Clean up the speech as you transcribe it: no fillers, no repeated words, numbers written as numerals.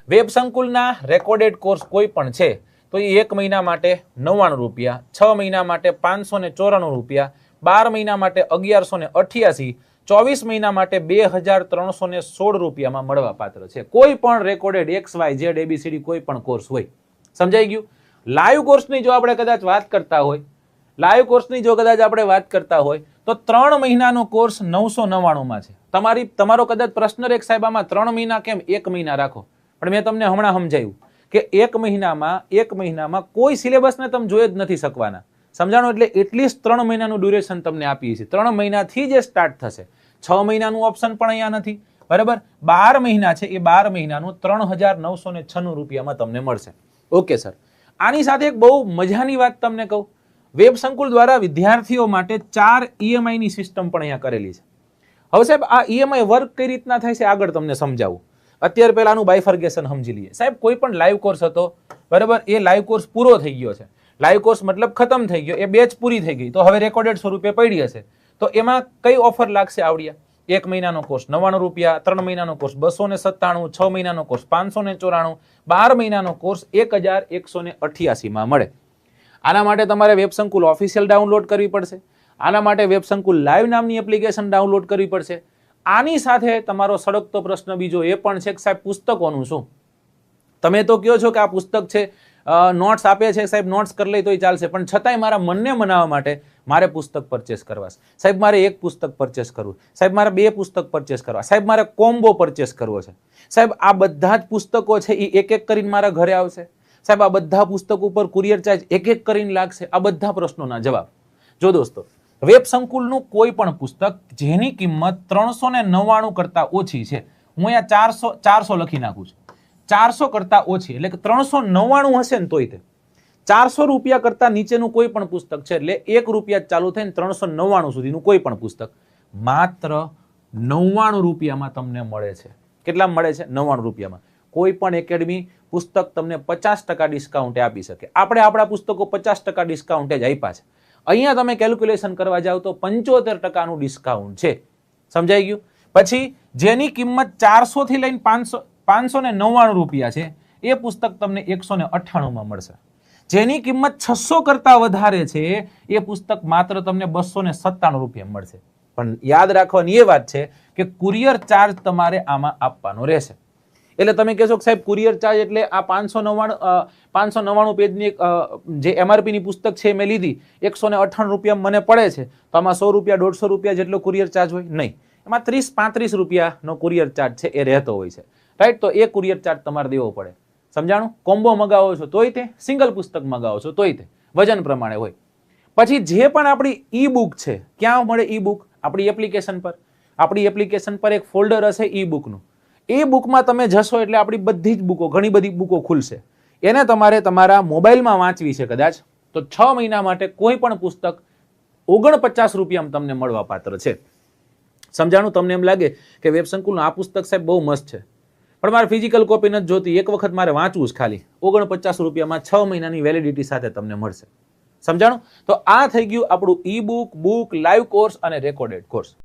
Web સંકુલના recorded course કોઈ પણ છે તો એ 1 મહિના માટે 99 રૂપિયા, 6 મહિના માટે 594 રૂપિયા, 12 મહિના માટે 1188, 24 મહિના માટે 2316 રૂપિયામાં મળવા પાત્ર છે. કોઈ પણ રેકોર્ડેડ XYZ ABCD કોઈ પણ કોર્સ હોય. સમજાઈ ગયું? લાઈવ કોર્સની જો આપણે કદાચ વાત કરતા હોય તો 3 મહિનાનો કોર્સ 999 માં છે. તમારો કદાચ પ્રશ્ન રેખ સાહેબ આમાં 3 મહિના કેમ 1 મહિના રાખો, પણ મેં તમને હમણાં સમજાવ્યું કે 1 મહિનામાં કોઈ સિલેબસને તમે જોઈ જ નથી શકવાના. સમજાણો? એટલે એટલીસ્ટ 3 મહિનાનું ડ્યુરેશન તમને આપીએ છીએ. 3 મહિનાથી જે સ્ટાર્ટ થશે. 6 મહિનાનું ઓપ્શન પણ અહીંયા નથી, બરાબર? 12 મહિના છે, એ 12 મહિનાનું 3996 રૂપિયામાં તમને મળશે. ઓકે સર, આની સાથે એક બહુ મજાની વાત તમને કહું. વેબ સંકુલ દ્વારા વિદ્યાર્થીઓ માટે 4 EMI ની સિસ્ટમ પણ અહીંયા કરેલી છે. હવે સાહેબ આ EMI વર્ક કઈ રીતના થાય છે આગળ તમને સમજાવું. અત્યારે પહેલાનું બાયફર્ગેશન સમજી લઈએ. સાહેબ કોઈ પણ લાઈવ કોર્સ હતો, બરાબર? એ લાઈવ કોર્સ પૂરો થઈ ગયો છે. લાઈવ કોર્સ મતલબ ખતમ થઈ ગયો, એ બેચ પૂરી થઈ ગઈ, તો હવે રેકોર્ડેડ સ્વરૂપે પડી હશે. તો એમાં કઈ ઓફર લાગશે આવડિયા? 1 મહિનાનો કોર્સ 99 રૂપિયા, 3 મહિનાનો કોર્સ 297, 6 મહિનાનો કોર્સ 594, 12 મહિનાનો કોર્સ 1188 માં મળે. આના માટે તમારે વેબ સંકુલ ઓફિશિયલ ડાઉનલોડ કરવી પડશે. આના માટે વેબ સંકુલ લાઈવ નામની એપ્લિકેશન ડાઉનલોડ કરવી પડશે. આની સાથે તમારો સળગતો પ્રશ્ન બીજો એ પણ છે કે સાહેબ પુસ્તકોનું શું? તમે તો કહો છો કે આ પુસ્તક છે, નોટ્સ આપે છે સાહેબ, નોટ્સ કરી લઈ તોય ચાલશે, પણ છતાંય મારા મનને મનાવવા માટે મારે પુસ્તક પરચેસ કરવા છે. સાહેબ મારે 1 પુસ્તક પરચેસ કરવું, સાહેબ મારે 2 પુસ્તક પરચેસ કરવા, સાહેબ મારે કોમ્બો પરચેસ કરવો છે. સાહેબ આ બધા જ પુસ્તકો છે એ એક એક કરીને મારા ઘરે આવશે. સાહેબ આ બધા પુસ્તકો ઉપર કુરિયર ચાર્જ એક એક કરીને લાગશે. આ બધા પ્રશ્નોના જવાબ જો દોસ્તો, વેબ સંકુલનું કોઈ પણ પુસ્તક જેની કિંમત 399 કરતા ઓછી છે, હું અહીંયા 400 લખી નાખું છું, 400 કરતા ઓછી એટલે કે 399 હશે ને તોય તે 400 રૂપિયા કરતા નીચેનું કોઈ પણ પુસ્તક છે એટલે 1 રૂપિયા ચાલુ થઈને 399 સુધીનું કોઈ પણ પુસ્તક માત્ર 99 રૂપિયામાં તમને મળે છે. કેટલા મળે છે? 99 રૂપિયામાં. કોઈ પણ એકેડમી પુસ્તક તમને 50% ડિસ્કાઉન્ટ આપી શકે. આપણે આપણા પુસ્તકો 50% ડિસ્કાઉન્ટ જ આપ્યા છે. અહીંયા તમે કેલ્ક્યુલેશન કરવા જાવ તો 75% ડિસ્કાઉન્ટ છે. સમજાઈ ગયું? પછી જેની કિંમત 400 થી લઈને 599 રૂપિયા છે એ પુસ્તક તમને 198 માં મળશે. જેની કિંમત 600 કરતા વધારે છે એ પુસ્તક માત્ર તમને 297 રૂપિયા મળશે. પણ યાદ રાખવાની એ વાત છે કે કુરિયર ચાર્જ તમારે આમાં આપવાનો રહેશે. એટલે તમે કહેશો કે સાહેબ કુરિયર ચાર્જ એટલે આ 599 પેજની જે MRP ની પુસ્તક છે મેં લીધી, 198 રૂપિયા મને પડે છે, તો આમાં 100 રૂપિયા 150 રૂપિયા જેટલો કુરિયર ચાર્જ હોય? નહીં, એમાં 30-35 રૂપિયાનો કુરિયર ચાર્જ છે એ રહેતો હોય છે, રાઈટ? તો એ કુરિયર ચાર્જ તમારે દેવો પડે. સમજાણું? કોમ્બો મગાવો છો તોય તે, સિંગલ પુસ્તક મગાવો છો તોય તે, વજન પ્રમાણે હોય. પછી જે પણ આપણી ઈ બુક છે, ક્યાં મળે ઈ બુક? આપણી એપ્લિકેશન પર. આપણી એપ્લિકેશન પર એક ફોલ્ડર હશે ઈ બુકનું. એ બુકમાં તમે જશો એટલે આપણી બધી જ બુકો, ઘણી બધી બુકો ખુલશે. એને તમારે તમારા મોબાઈલમાં વાંચવી છે કદાચ, તો 6 મહિના માટે કોઈ પણ પુસ્તક 49 રૂપિયામાં તમને મળવા પાત્ર છે. સમજાણું? તમને એમ લાગે કે વેબ સંકુલનું આ પુસ્તક સાહેબ બહુ મસ્ત છે, પણ મારે ફિઝિકલ કોપી નથી જોતી, એક વખત મારે વાંચવું જ ખાલી, 49 રૂપિયામાં 6 મહિનાની વેલિડિટી સાથે તમને મળશે. સમજાણું? તો આ થઈ ગયું આપણું ઈ બુક, લાઈવ કોર્સ અને રેકોર્ડેડ કોર્સ.